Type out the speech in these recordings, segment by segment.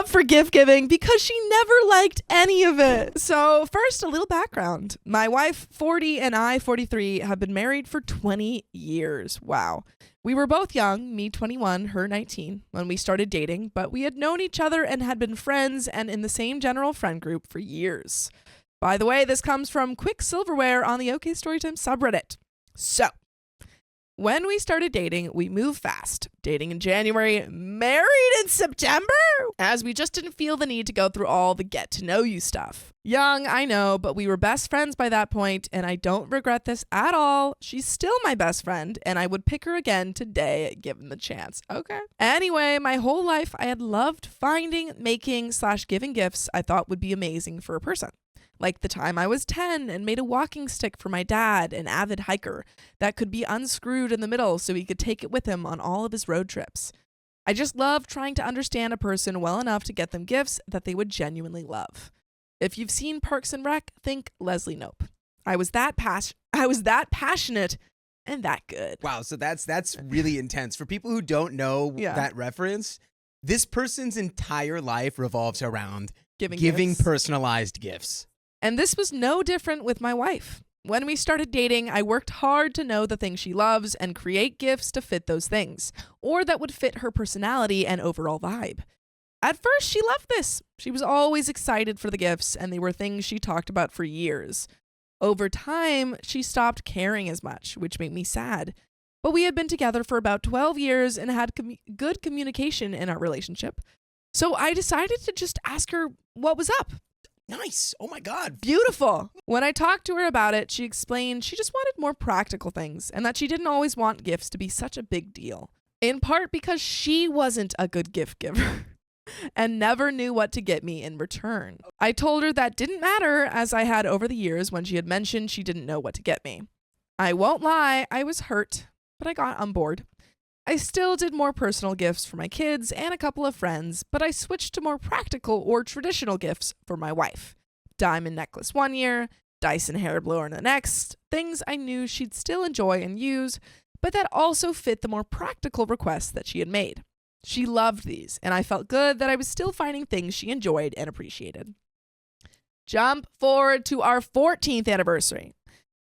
love for gift giving because she never liked any of it. So first, a little background. My wife, 40, and I, 43, have been married for 20 years. Wow. We were both young, me 21, her 19, when we started dating, but we had known each other and had been friends and in the same general friend group for years. By the way, this comes from Quick Silverware on the OK Storytime subreddit. So, when we started dating, we moved fast. Dating in January, married in September, as we just didn't feel the need to go through all the get-to-know-you stuff. Young, I know, but we were best friends by that point, and I don't regret this at all. She's still my best friend, and I would pick her again today, given the chance. Okay. Anyway, my whole life, I had loved finding, making/giving gifts I thought would be amazing for a person. Like the time I was 10 and made a walking stick for my dad, an avid hiker, that could be unscrewed in the middle so he could take it with him on all of his road trips. I just love trying to understand a person well enough to get them gifts that they would genuinely love. If you've seen Parks and Rec, think Leslie Knope. I was that passionate and that good. Wow, so that's really intense. For people who don't know that reference, this person's entire life revolves around giving personalized gifts. And this was no different with my wife. When we started dating, I worked hard to know the things she loves and create gifts to fit those things, or that would fit her personality and overall vibe. At first, she loved this. She was always excited for the gifts, and they were things she talked about for years. Over time, she stopped caring as much, which made me sad. But we had been together for about 12 years and had good communication in our relationship. So I decided to just ask her what was up. Nice. Oh my God. Beautiful. When I talked to her about it, she explained she just wanted more practical things and that she didn't always want gifts to be such a big deal. In part because she wasn't a good gift giver and never knew what to get me in return. I told her that didn't matter, as I had over the years when she had mentioned she didn't know what to get me. I won't lie, I was hurt, but I got on board. I still did more personal gifts for my kids and a couple of friends, but I switched to more practical or traditional gifts for my wife. Diamond necklace one year, Dyson hair blower the next, things I knew she'd still enjoy and use, but that also fit the more practical requests that she had made. She loved these, and I felt good that I was still finding things she enjoyed and appreciated. Jump forward to our 14th anniversary.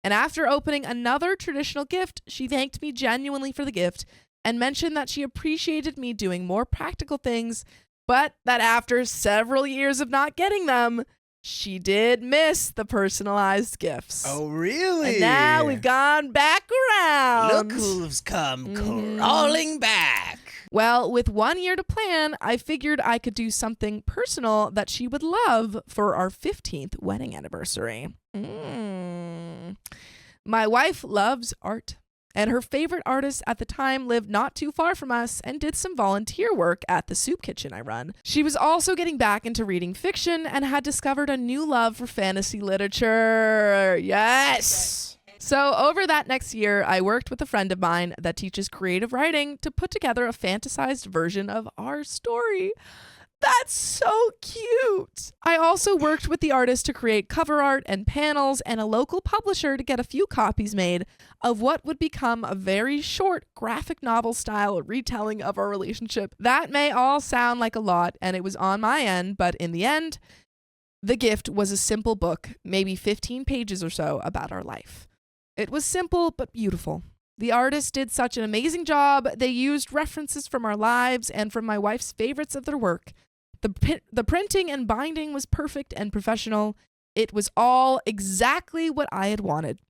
And after opening another traditional gift, she thanked me genuinely for the gift and mentioned that she appreciated me doing more practical things, but that after several years of not getting them, she did miss the personalized gifts. Oh, really? And now we've gone back around. Look who's come crawling back. Well, with 1 year to plan, I figured I could do something personal that she would love for our 15th wedding anniversary. My wife loves art, and her favorite artist at the time lived not too far from us and did some volunteer work at the soup kitchen I run. She was also getting back into reading fiction and had discovered a new love for fantasy literature. Yes! So over that next year, I worked with a friend of mine that teaches creative writing to put together a fantasized version of our story. That's so cute. I also worked with the artist to create cover art and panels and a local publisher to get a few copies made of what would become a very short graphic novel style retelling of our relationship. That may all sound like a lot, and it was on my end, but in the end, the gift was a simple book, maybe 15 pages or so, about our life. It was simple but beautiful. The artist did such an amazing job. They used references from our lives and from my wife's favorites of their work. The printing and binding was perfect and professional. It was all exactly what I had wanted.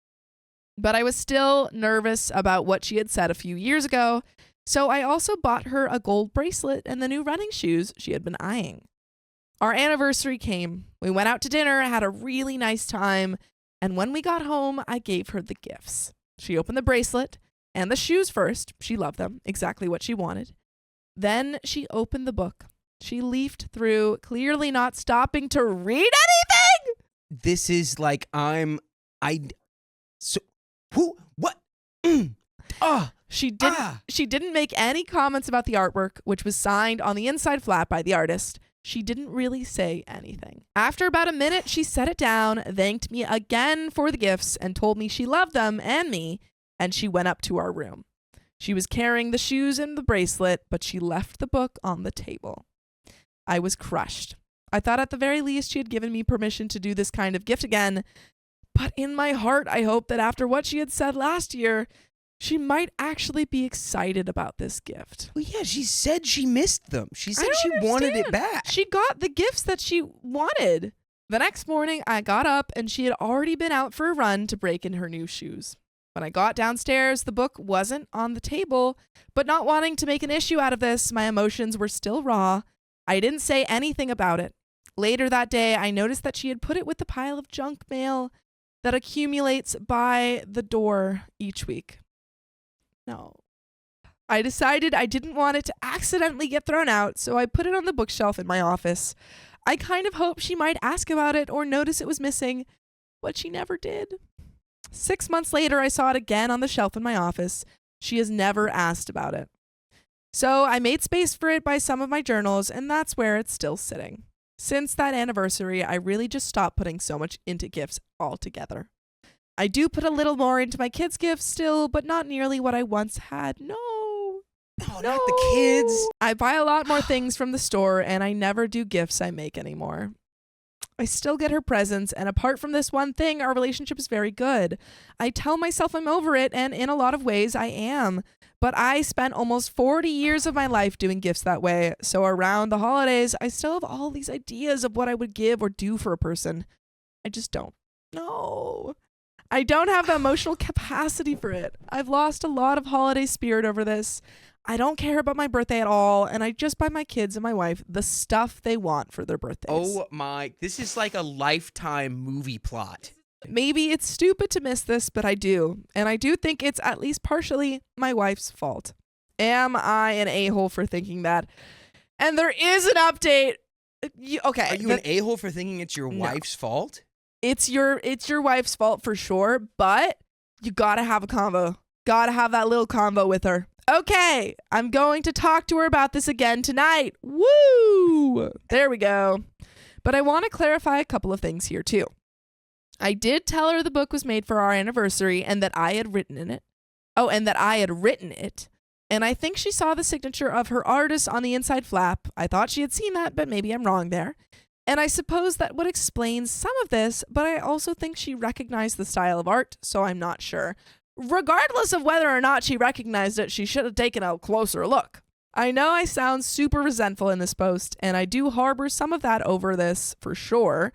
But I was still nervous about what she had said a few years ago, so I also bought her a gold bracelet and the new running shoes she had been eyeing. Our anniversary came. We went out to dinner, had a really nice time, and when we got home, I gave her the gifts. She opened the bracelet and the shoes first. She loved them, exactly what she wanted. Then she opened the book. She leafed through, clearly not stopping to read anything. This is like She didn't make any comments about the artwork, which was signed on the inside flap by the artist. She didn't really say anything. After about a minute, she set it down, thanked me again for the gifts, and told me she loved them and me, and she went up to our room. She was carrying the shoes and the bracelet, but she left the book on the table. I was crushed. I thought at the very least she had given me permission to do this kind of gift again. But in my heart, I hoped that after what she had said last year, she might actually be excited about this gift. Well, yeah, she said she missed them. She said she wanted it back. She got the gifts that she wanted. The next morning, I got up and she had already been out for a run to break in her new shoes. When I got downstairs, the book wasn't on the table, but not wanting to make an issue out of this, my emotions were still raw. I didn't say anything about it. Later that day, I noticed that she had put it with the pile of junk mail that accumulates by the door each week. No. I decided I didn't want it to accidentally get thrown out, so I put it on the bookshelf in my office. I kind of hoped she might ask about it or notice it was missing, but she never did. 6 months later, I saw it again on the shelf in my office. She has never asked about it. So I made space for it by some of my journals, and that's where it's still sitting. Since that anniversary, I really just stopped putting so much into gifts altogether. I do put a little more into my kids' gifts still, but not nearly what I once had. No, not the kids. I buy a lot more things from the store, and I never do gifts I make anymore. I still get her presents, and apart from this one thing, our relationship is very good. I tell myself I'm over it, and in a lot of ways I am. But I spent almost 40 years of my life doing gifts that way, so around the holidays, I still have all these ideas of what I would give or do for a person. I just don't. No. I don't have the emotional capacity for it. I've lost a lot of holiday spirit over this. I don't care about my birthday at all, and I just buy my kids and my wife the stuff they want for their birthdays. Oh my, this is like a Lifetime movie plot. Maybe it's stupid to miss this, but I do. And I do think it's at least partially my wife's fault. Am I an a-hole for thinking that? And there is an update. Okay. Are you an a-hole for thinking it's your wife's fault? It's your wife's fault for sure, but you gotta have a convo. Gotta have that little convo with her. Okay, I'm going to talk to her about this again tonight. Woo! There we go. But I want to clarify a couple of things here too. I did tell her the book was made for our anniversary and that I had written it. And I think she saw the signature of her artist on the inside flap. I thought she had seen that, but maybe I'm wrong there. And I suppose that would explain some of this, but I also think she recognized the style of art, so I'm not sure. Regardless of whether or not she recognized it, she should have taken a closer look. I know I sound super resentful in this post, and I do harbor some of that over this for sure,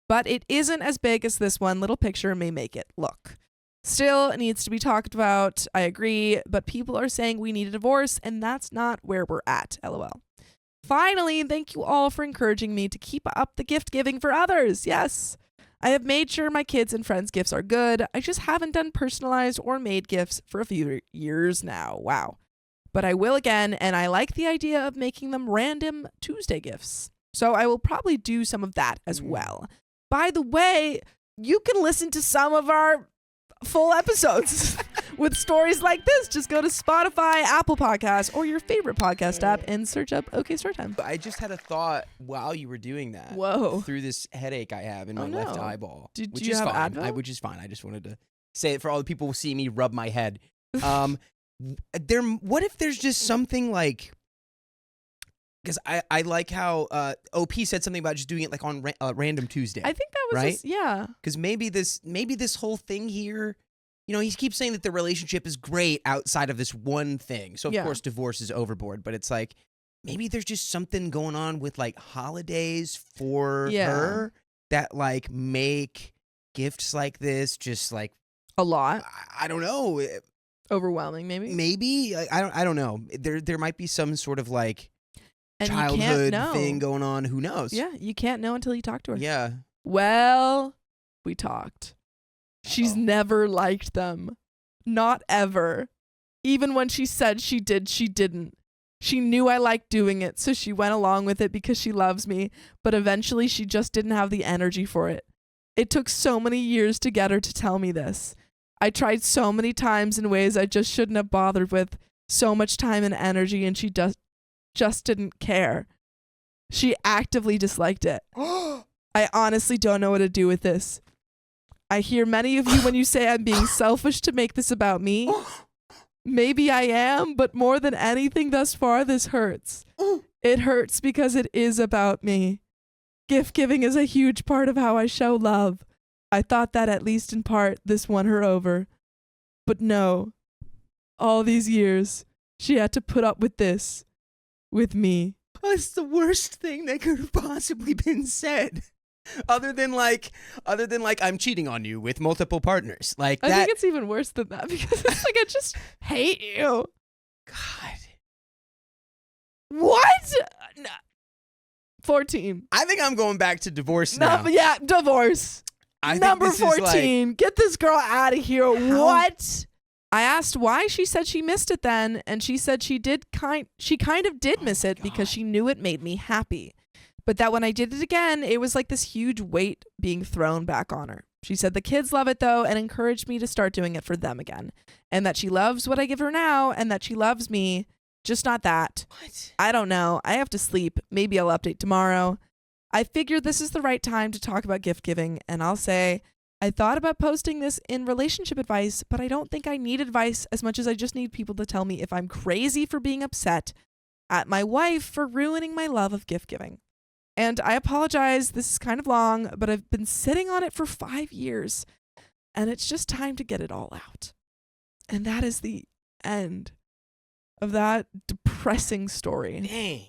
but it isn't as big as this one little picture may make it look. Still, it needs to be talked about, I agree, but people are saying we need a divorce, and that's not where we're at, LOL. Finally, thank you all for encouraging me to keep up the gift giving for others. Yes, I have made sure my kids and friends' gifts are good. I just haven't done personalized or made gifts for a few years now. Wow. But I will again, and I like the idea of making them random Tuesday gifts. So I will probably do some of that as well. By the way, you can listen to some of our full episodes with stories like this. Just go to Spotify, Apple Podcasts, or your favorite podcast app and search up OK Storytime. I just had a thought while you were doing that. Whoa. Through this headache I have in my left eyeball. Do you have Advil? Which is fine. I just wanted to say it for all the people who see me rub my head. What if there's just something like... Because I like how OP said something about just doing it like on random Tuesday. I think that was right? just, yeah. Because maybe this whole thing here, you know, he keeps saying that the relationship is great outside of this one thing. So of course divorce is overboard, but it's like maybe there's just something going on with like holidays for her that like make gifts like this just like a lot. I don't know. Overwhelming, maybe. Maybe I don't know. There might be some sort of like. And childhood thing going on. Who knows? Yeah, you can't know until you talk to her. Yeah. Well, we talked. She's never liked them. Not ever. Even when she said she did, she didn't. She knew I liked doing it, so she went along with it because she loves me, but eventually she just didn't have the energy for it. It took so many years to get her to tell me this. I tried so many times in ways I just shouldn't have bothered with, so much time and energy, and she just didn't care. She actively disliked it. I honestly don't know what to do with this. I hear many of you when you say I'm being selfish to make this about me. Maybe I am, but more than anything thus far, this hurts. It hurts because it is about me. Gift giving is a huge part of how I show love. I thought that at least in part this won her over. But no. All these years, she had to put up with this. With me. It's the worst thing that could have possibly been said. Other than like I'm cheating on you with multiple partners. Like I think it's even worse than that because it's like I just hate you. God. What? No. 14. I think I'm going back to divorce now. No, yeah, divorce. Number 14. Get this girl out of here. What? I asked why. She said she missed it then, and she said she kind of did miss it because she knew it made me happy. But that when I did it again, it was like this huge weight being thrown back on her. She said the kids love it though and encouraged me to start doing it for them again. And that she loves what I give her now and that she loves me. Just not that. What? I don't know. I have to sleep. Maybe I'll update tomorrow. I figured this is the right time to talk about gift giving, and I'll say I thought about posting this in relationship advice, but I don't think I need advice as much as I just need people to tell me if I'm crazy for being upset at my wife for ruining my love of gift giving. And I apologize. This is kind of long, but I've been sitting on it for 5 years, and it's just time to get it all out. And that is the end of that depressing story. Dang.